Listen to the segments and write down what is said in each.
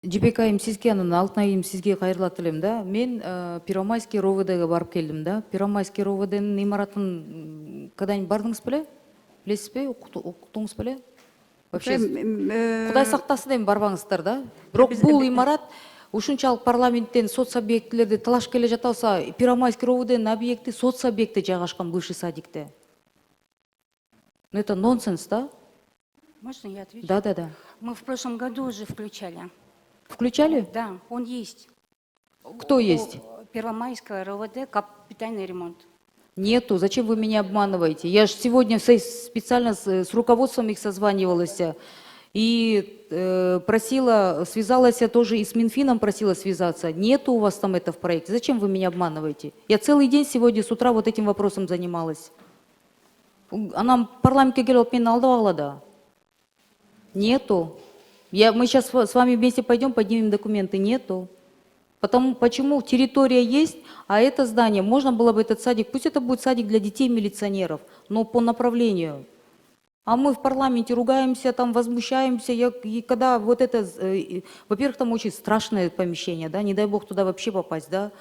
Жибек айым сизге, анан Алтын айым сизге кайрылат элем да. Мен Первомайский РОВДга барып келдим да. Первомайский РОВДнын имаратын когда-нибудь бардыңыз беле? Билесизби? Уктуңуз беле? Вообще Кудай сактасын эми барбаңыздар да. Бирок бул имарат ушунчалык парламенттен соц объектилерди талашып келе жатабыза, Первомайский РОВДнын объекти соц объекти жайгашкан бывший садикте. Ну это нонсенс, да? Можно я отвечу? Да. Мы в прошлом году уже включали. Включали? Да, он есть. Кто есть? Первомайская РОВД, капитальный ремонт. Нету. Зачем вы меня обманываете? Я же сегодня специально с руководством их созванивалась и просила, связалась я тоже и с Минфином просила связаться. Нету у вас там это в проекте. Зачем вы меня обманываете? Я целый день сегодня с утра вот этим вопросом занималась. Она парламентке келип мени алдабагыла да. Нету. Мы сейчас с вами вместе пойдем, поднимем документы. Нету. Почему территория есть, а это здание, можно было бы этот садик, пусть это будет садик для детей милиционеров, но по направлению. А мы в парламенте ругаемся, там возмущаемся, и когда вот это, во-первых, там очень страшное помещение, да, не дай бог туда вообще попасть, да,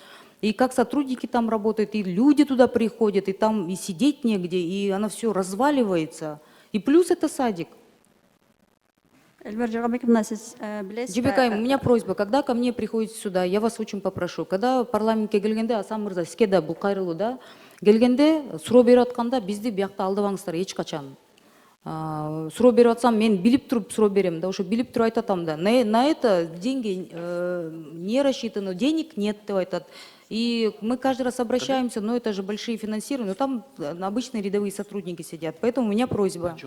и как сотрудники там работают, и люди туда приходят, и там и сидеть негде, и оно все разваливается, и плюс это садик. Жибек айым, у меня просьба, когда ко мне приходите сюда, я вас очень попрошу, когда парламентке келгенде, Асан мырза, сизге да бул кайрылуу да, келгенде суроо берип атканда бизди биякта алдабаңыздар эч качан. Суроо берип атсам, мен билип туруп суроо берем да, ошо билип туруп айтатам да. На это деньги не рассчитаны, денег нет, деп айтат. И мы каждый раз обращаемся, но это же большие финансирования, но там обычные рядовые сотрудники сидят. Поэтому у меня просьба.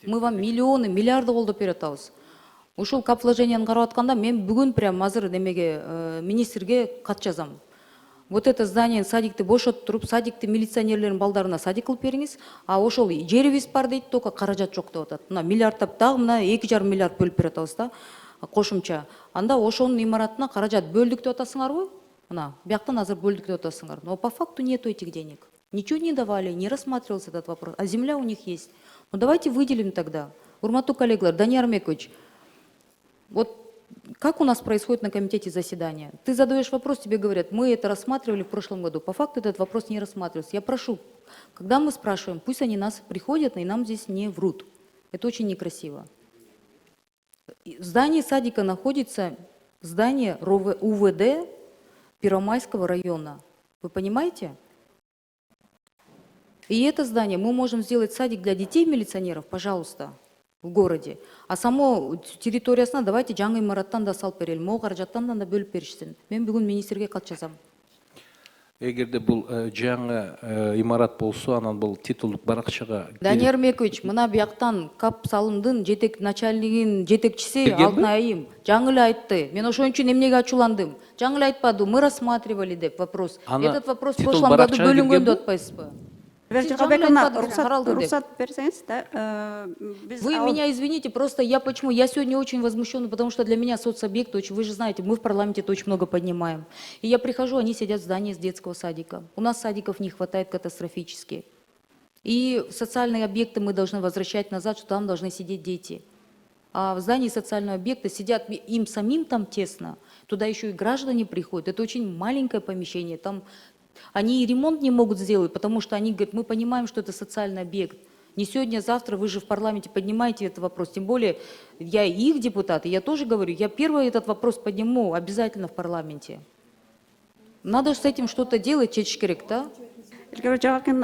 Мы вам миллионы, миллиарды колдоп берип атабыз. Ушул кап вложенияны карап атканда мен бүгүн прям азыр немеге министрге кат жазам. Вот это здание, садикти бошотуп туруп, садикти милиционерлердин балдарына садик кылып бериңиз, а ошол жерибиз бар дейт, только каражат жок деп атат. Мына миллиардтап дагы мына 2,5 миллиард бөлүп берип атабыз да, кошумча. Анда ошонун имаратына каражат бөлдүк деп атасыңарбы? Мына бияктан азыр бөлдүк деп атасыңар. Но по факту нету этих денег. Ничего не давали, не рассматривался этот вопрос. А земля у них есть. Ну давайте выделим тогда. Урматтуу коллегалар, Данияр Армекович, вот как у нас происходит на комитете заседания? Ты задаешь вопрос, тебе говорят, мы это рассматривали в прошлом году. По факту этот вопрос не рассматривался. Я прошу, когда мы спрашиваем, пусть они нас приходят и нам здесь не врут. Это очень некрасиво. В здании садика находится здание УВД Первомайского района. Вы понимаете? И это здание мы можем сделать садик для детей-милиционеров, пожалуйста, в городе. А само территориясына давайте жаңы имараттан да салып берели, могу каражаттан да бөлүп беришсин. Мен бүгүн министрге кат жазам. Эгерде бул жаңы имарат болсо, анан бул титулдук баракчага. Данияр Армекович, мына бияктан кап салымдын начальнигинин жетекчиси Алтын айым жаңы эле айтты. Мен ошон үчүн эмнеге ачууландым? Жаңы эле айтпады, мы рассматривали деп вопрос. Этот вопрос в прошлом году бөлүнгөн деп атпайсызбы? Рұқсат берсеңіз, вы меня извините, просто я сегодня очень возмущена, потому что для меня соцобъекты, вы же знаете, мы в парламенте это очень много поднимаем. И я прихожу, они сидят в здании с детского садика. У нас садиков не хватает катастрофически. И социальные объекты мы должны возвращать назад, что там должны сидеть дети. А в здании социального объекта сидят, им самим там тесно, туда еще и граждане приходят. Это очень маленькое помещение, там они и ремонт не могут сделать, потому что они говорят, мы понимаем, что это социальный объект. Не сегодня, а завтра, вы же в парламенте поднимаете этот вопрос. Тем более, я их депутат, и я тоже говорю, я первый этот вопрос подниму обязательно в парламенте. Надо с этим что-то делать, чечиш керек, да?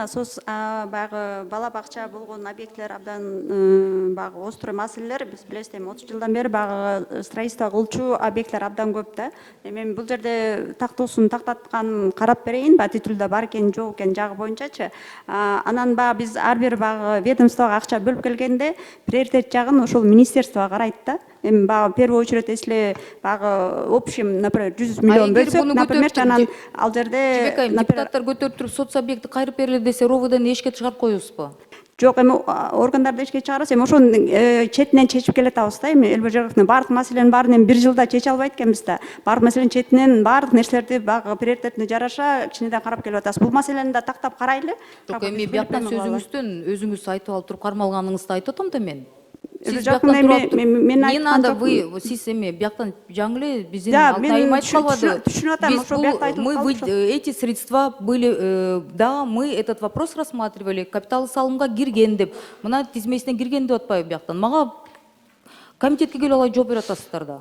Сос бала бакча болгон объекттер абдан острый маселелер, биз билесиз, 30 жылдан бери строительство кылчу объекттер абдан көп да. Мен бул жерде тактоосун тактаткан карап берейин, титулда бар экен, жок экен жагы боюнчачы. Анан биз ар бир ведомствого акча бөлүп келгенде приоритет жагын ошол министерствого карайт да. Эми в первую очередь, если общим, например, 100 миллион бөлсөк, например, анан ал жерде депутаттар көтөрүп туруп соцобъекти кайрып берели десе, РОВДны эшикке чыгарып коебузбу? Жок, эми органдарды эшикке чыгарабыз, эми ошонун четинен чечип келатабыз да. Эми Элбек Жогоевдун баардык маселенин баарын эми бир жылда чече албайт экенбиз да. Баардык маселенин четинен баардык нерселерди приоритетине жараша кичинеден карап келип атабыз. Бул маселени да тактап карайлы. Жок, эми бияктан сөзүңүздөн өзүңүз айтып алып туруп кармалганыңызды айтып атам да мен. Сиз жакын бияктан эми туруп мен не айткан надо жокмун. вы сиз эми бияктан жаңы эле биздин Да, Алтын айым мен айтып калбады. түшүнүп атам, Биз ошо бул- биякта айтылып мы калды ошо. эти средства были, да, мы этот вопрос рассматривали, капитал салымга кирген деп. Мына тизмесине кирген деп атпайбы бияктан. Мага комитетке келип алып жооп берип атасыздар да.